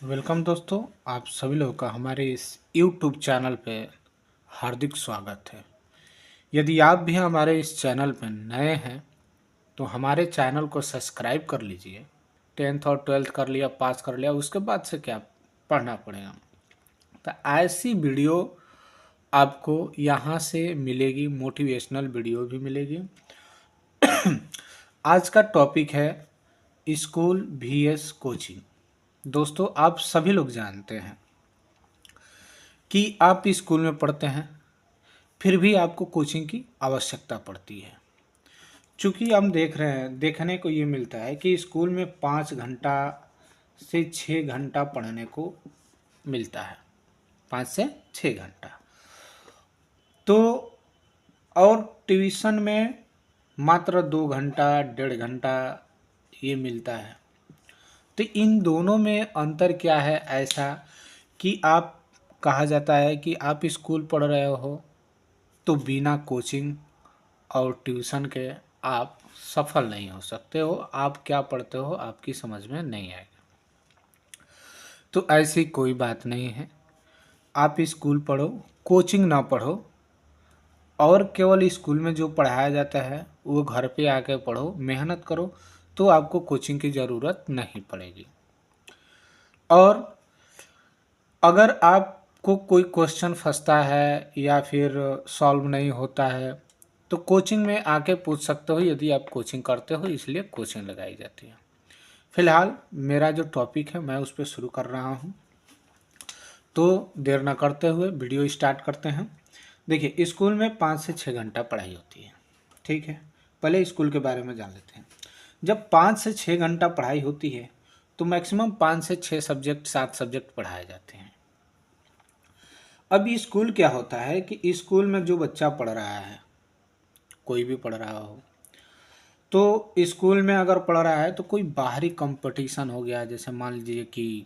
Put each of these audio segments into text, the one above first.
Welcome दोस्तों, आप सभी लोगों का हमारे इस YouTube चैनल पे हार्दिक स्वागत है। यदि आप भी हमारे इस चैनल पर नए हैं तो हमारे चैनल को सब्सक्राइब कर लीजिए। 10th और 12th कर लिया, पास कर लिया, उसके बाद से क्या पढ़ना पड़ेगा। तो ऐसी वीडियो आपको यहाँ से मिलेगी, मोटिवेशनल वीडियो भी मिलेगी। आज का टॉपिक है स्कूल vs कोचिंग। दोस्तों, आप सभी लोग जानते हैं कि आप स्कूल में पढ़ते हैं, फिर भी आपको कोचिंग की आवश्यकता पड़ती है। चूँकि हम देख रहे हैं, देखने को ये मिलता है कि स्कूल में 5 घंटा से 6 घंटा पढ़ने को मिलता है, 5 से 6 घंटा। तो और ट्यूशन में मात्र 2 घंटा 1.5 घंटा ये मिलता है। तो इन दोनों में अंतर क्या है ऐसा कि आप कहा जाता है कि आप स्कूल पढ़ रहे हो तो बिना कोचिंग और ट्यूशन के आप सफल नहीं हो सकते हो। आप क्या पढ़ते हो आपकी समझ में नहीं आएगा। तो ऐसी कोई बात नहीं है। आप स्कूल पढ़ो, कोचिंग ना पढ़ो, और केवल स्कूल में जो पढ़ाया जाता है वो घर पे आके पढ़ो, मेहनत करो, तो आपको कोचिंग की ज़रूरत नहीं पड़ेगी। और अगर आपको कोई क्वेश्चन फंसता है या फिर सॉल्व नहीं होता है तो कोचिंग में आके पूछ सकते हो, यदि आप कोचिंग करते हो, इसलिए कोचिंग लगाई जाती है। फिलहाल मेरा जो टॉपिक है मैं उस पर शुरू कर रहा हूँ, तो देर ना करते हुए वीडियो स्टार्ट करते हैं। देखिए, स्कूल में 5 से 6 घंटा पढ़ाई होती है, ठीक है। पहले स्कूल के बारे में जान लेते हैं। जब 5 से 6 घंटा पढ़ाई होती है तो मैक्सिमम 5 से 6 सब्जेक्ट, 7 सब्जेक्ट पढ़ाए जाते हैं। अब स्कूल क्या होता है कि स्कूल में जो बच्चा पढ़ रहा है, कोई भी पढ़ रहा हो, तो स्कूल में अगर पढ़ रहा है तो कोई बाहरी कंपटीशन हो गया, जैसे मान लीजिए कि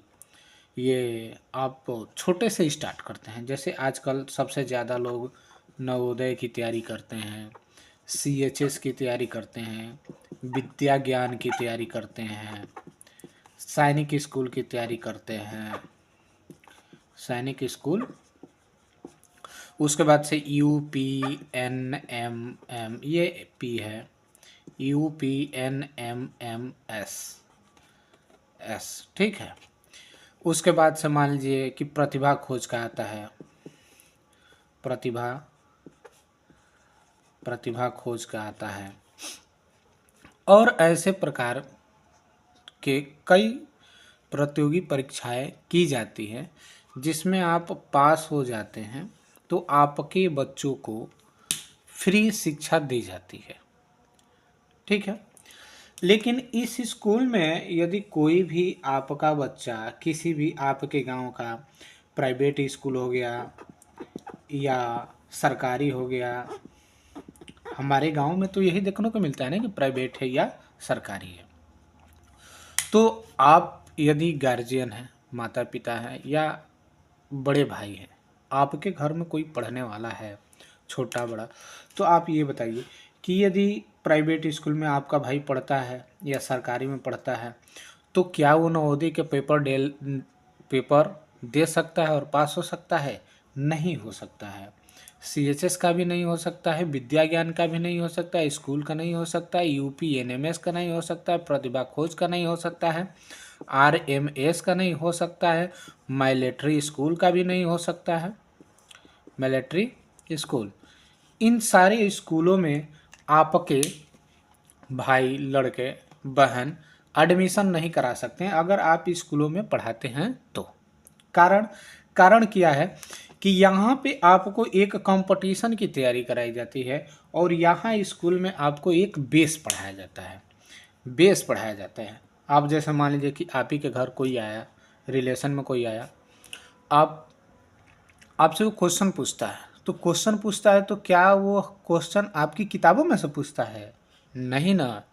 ये आप छोटे से स्टार्ट करते हैं। जैसे आजकल सबसे ज़्यादा लोग नवोदय की तैयारी करते हैं, CHS की तैयारी करते हैं, विद्या ज्ञान की तैयारी करते हैं, सैनिक स्कूल की तैयारी करते हैं, सैनिक स्कूल। उसके बाद से UPNMM, ये P है, UPNMMS, ठीक है। उसके बाद से मान लीजिए कि प्रतिभा खोज का आता है, प्रतिभा खोज का आता है, और ऐसे प्रकार के कई प्रतियोगी परीक्षाएं की जाती हैं जिसमें आप पास हो जाते हैं तो आपके बच्चों को फ्री शिक्षा दी जाती है, ठीक है। लेकिन इस स्कूल में यदि कोई भी आपका बच्चा किसी भी आपके गांव का प्राइवेट स्कूल हो गया या सरकारी हो गया, हमारे गांव में तो यही देखने को मिलता है ना कि प्राइवेट है या सरकारी है। तो आप यदि गार्जियन हैं, माता पिता हैं या बड़े भाई हैं, आपके घर में कोई पढ़ने वाला है, छोटा बड़ा, तो आप ये बताइए कि यदि प्राइवेट स्कूल में आपका भाई पढ़ता है या सरकारी में पढ़ता है तो क्या वो नवोदय के पेपर दे सकता है और पास हो सकता है? नहीं हो सकता है। CHS का भी नहीं हो सकता है, विद्या ज्ञान का भी नहीं हो सकता है, स्कूल का नहीं हो सकता है, UPNMS का नहीं हो सकता है, प्रतिभा खोज का नहीं हो सकता है, RMS का नहीं हो सकता है, मिलिट्री स्कूल का भी नहीं हो सकता है, मिलिट्री स्कूल। इन सारे स्कूलों में आपके भाई, लड़के, बहन एडमिशन नहीं करा सकते हैं अगर आप स्कूलों में पढ़ाते हैं तो। कारण कारण क्या है कि यहाँ पे आपको एक कंपटीशन की तैयारी कराई जाती है और यहाँ स्कूल में आपको एक बेस पढ़ाया जाता है, बेस पढ़ाया जाता है। आप जैसे मान लीजिए कि आप ही के घर कोई आया, रिलेशन में कोई आया, आप आपसे वो क्वेश्चन पूछता है, तो क्वेश्चन पूछता है तो क्या वो क्वेश्चन आपकी किताबों में से पूछता है? नहीं ना।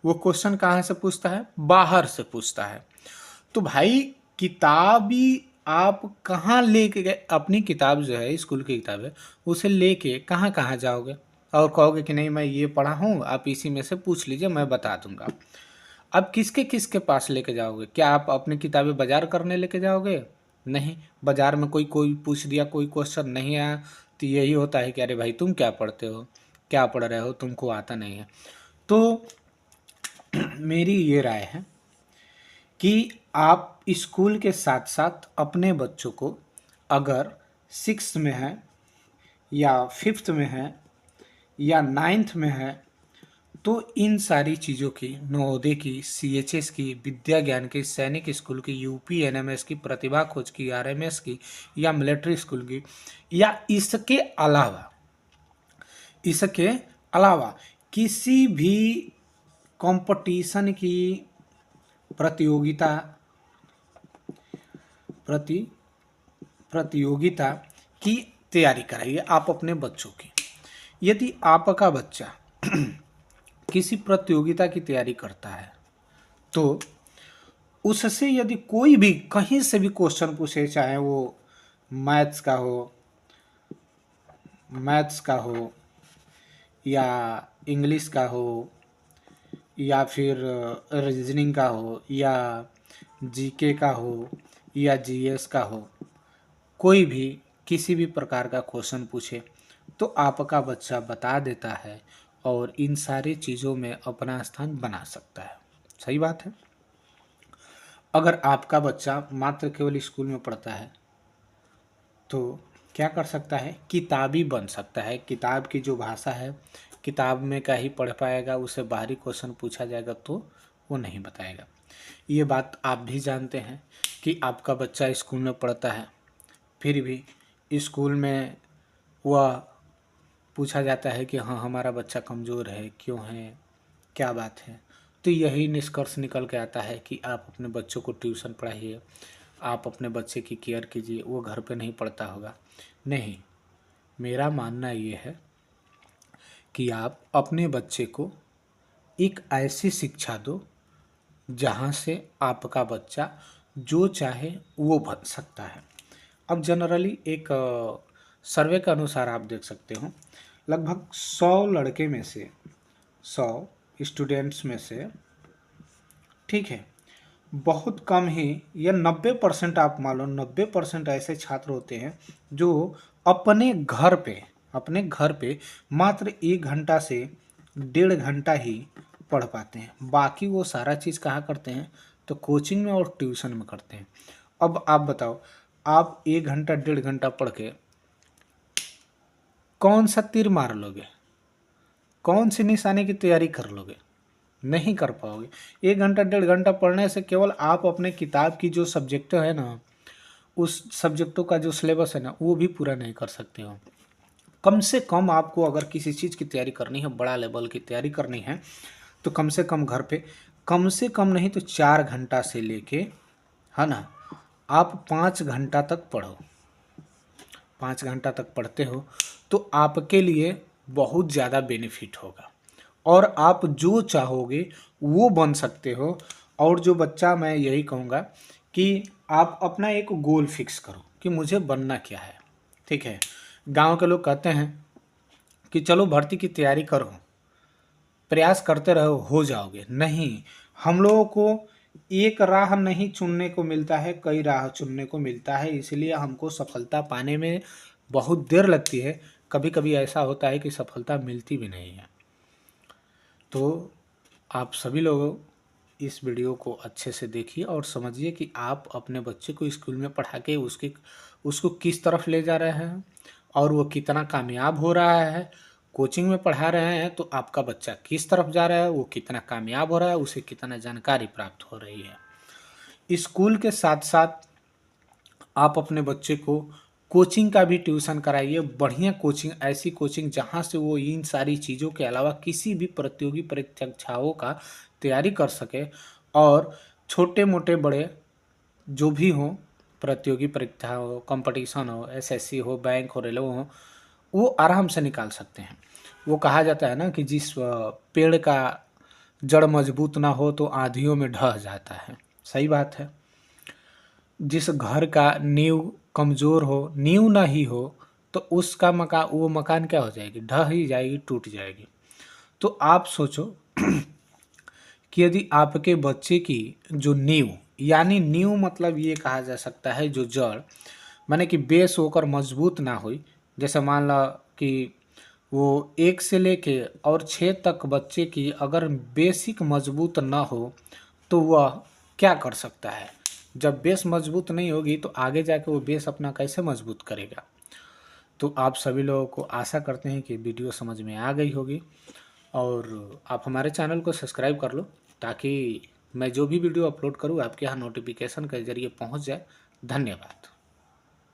वो क्वेश्चन कहाँ से पूछता है? बाहर से पूछता है। तो भाई, किताबी आप कहाँ लेके गए? अपनी किताब जो है, स्कूल की किताब है, उसे लेके कहाँ कहाँ जाओगे और कहोगे कि नहीं मैं ये पढ़ा हूँ, आप इसी में से पूछ लीजिए, मैं बता दूंगा। अब किसके किसके पास लेके जाओगे? क्या आप अपनी किताबें बाजार करने लेके जाओगे? नहीं। बाजार में कोई कोई पूछ दिया, कोई क्वेश्चन नहीं आया, तो यही होता है कि अरे भाई तुम क्या पढ़ते हो, क्या पढ़ रहे हो, तुमको आता नहीं है। तो मेरी ये राय है कि आप स्कूल के साथ साथ अपने बच्चों को, अगर 6th में है या 5th में है या 9th में है, तो इन सारी चीज़ों की, नवोदय की, सीएचएस की, विद्या ज्ञान की, सैनिक स्कूल की, यूपी एनएमएस की, प्रतिभा खोज की, आरएमएस की, या मिलिट्री स्कूल की, या इसके अलावा किसी भी कंपटीशन की प्रतियोगिता प्रति प्रतियोगिता की तैयारी कराइए आप अपने बच्चों की। यदि आपका बच्चा किसी प्रतियोगिता की तैयारी करता है तो उससे यदि कोई भी कहीं से भी क्वेश्चन पूछे, चाहे वो मैथ्स का हो या इंग्लिश का हो या फिर रीजनिंग का हो या जीके का हो या जीएस का हो, कोई भी किसी भी प्रकार का क्वेश्चन पूछे तो आपका बच्चा बता देता है और इन सारी चीज़ों में अपना स्थान बना सकता है। सही बात है। अगर आपका बच्चा मात्र केवल स्कूल में पढ़ता है तो क्या कर सकता है? किताबी बन सकता है। किताब की जो भाषा है, किताब में क्या ही पढ़ पाएगा, उसे बाहरी क्वेश्चन पूछा जाएगा तो वो नहीं बताएगा। ये बात आप भी जानते हैं कि आपका बच्चा स्कूल में पढ़ता है, फिर भी स्कूल में वह पूछा जाता है कि हाँ हमारा बच्चा कमज़ोर है, क्यों है, क्या बात है। तो यही निष्कर्ष निकल के आता है कि आप अपने बच्चों को ट्यूशन पढ़ाइए, आप अपने बच्चे की केयर कीजिए, वो घर पे नहीं पढ़ता होगा। नहीं, मेरा मानना ये है कि आप अपने बच्चे को एक ऐसी शिक्षा दो जहाँ से आपका बच्चा जो चाहे वो बन सकता है। अब जनरली एक सर्वे के अनुसार आप देख सकते हो, लगभग 100 लड़के में से, 100 स्टूडेंट्स में से, ठीक है, बहुत कम ही या 90% आप मान लो 90% ऐसे छात्र होते हैं जो अपने घर पे मात्र 1 घंटा से 1.5 घंटा ही पढ़ पाते हैं। बाकी वो सारा चीज़ कहाँ करते हैं? तो कोचिंग में और ट्यूशन में करते हैं। अब आप बताओ, आप 1 घंटा 1.5 घंटा पढ़ के कौन सा तीर मार लोगे? कौन सी निशाने की तैयारी कर लोगे? नहीं कर पाओगे। 1 घंटा 1.5 घंटा पढ़ने से केवल आप अपने किताब की जो सब्जेक्ट है ना, उस सब्जेक्टों का जो सिलेबस है ना, वो भी पूरा नहीं कर सकते हो। कम से कम आपको अगर किसी चीज़ की तैयारी करनी है, बड़ा लेवल की तैयारी करनी है, तो कम से कम घर पे कम से कम नहीं तो 4 घंटा से लेके, है ना, आप 5 घंटा तक पढ़ो। 5 घंटा तक पढ़ते हो तो आपके लिए बहुत ज़्यादा बेनिफिट होगा और आप जो चाहोगे वो बन सकते हो। और जो बच्चा, मैं यही कहूँगा कि आप अपना एक गोल फिक्स करो कि मुझे बनना क्या है। ठीक है, गांव के लोग कहते हैं कि चलो भर्ती की तैयारी करो, प्रयास करते रहो, हो जाओगे। नहीं, हम लोगों को एक राह नहीं चुनने को मिलता है, कई राह चुनने को मिलता है। इसलिए हमको सफलता पाने में बहुत देर लगती है। कभी कभी ऐसा होता है कि सफलता मिलती भी नहीं है। तो आप सभी लोग इस वीडियो को अच्छे से देखिए और समझिए कि आप अपने बच्चे को स्कूल में पढ़ा के उसको किस तरफ ले जा रहे हैं और वो कितना कामयाब हो रहा है। कोचिंग में पढ़ा रहे हैं तो आपका बच्चा किस तरफ जा रहा है, वो कितना कामयाब हो रहा है, उसे कितना जानकारी प्राप्त हो रही है। स्कूल के साथ साथ आप अपने बच्चे को कोचिंग का भी ट्यूशन कराइए। बढ़िया कोचिंग, ऐसी कोचिंग जहाँ से वो इन सारी चीज़ों के अलावा किसी भी प्रतियोगी परीक्षाओं का तैयारी कर सके और छोटे मोटे बड़े जो भी हो, प्रतियोगी परीक्षा हो, कंपटीशन हो, एसएससी हो, बैंक हो, रेलवे हो, वो आराम से निकाल सकते हैं। वो कहा जाता है ना कि जिस पेड़ का जड़ मजबूत ना हो तो आंधियों में ढह जाता है। सही बात है। जिस घर का नींव कमज़ोर हो, नींव ना ही हो, तो उसका वो मकान क्या हो जाएगी? ढह ही जाएगी, टूट जाएगी। तो आप सोचो कि यदि आपके बच्चे की जो नींव, यानी नींव मतलब ये कहा जा सकता है जो जड़, माने कि बेस होकर मजबूत ना हुई। जैसे मान लो कि वो 1 से लेके और 6 तक बच्चे की अगर बेसिक मजबूत ना हो तो वह क्या कर सकता है। जब बेस मजबूत नहीं होगी तो आगे जाके वो बेस अपना कैसे मजबूत करेगा। तो आप सभी लोगों को आशा करते हैं कि वीडियो समझ में आ गई होगी और आप हमारे चैनल को सब्सक्राइब कर लो ताकि मैं जो भी वीडियो अपलोड करूँ आपके यहाँ नोटिफिकेशन के ज़रिए पहुँच जाए। धन्यवाद।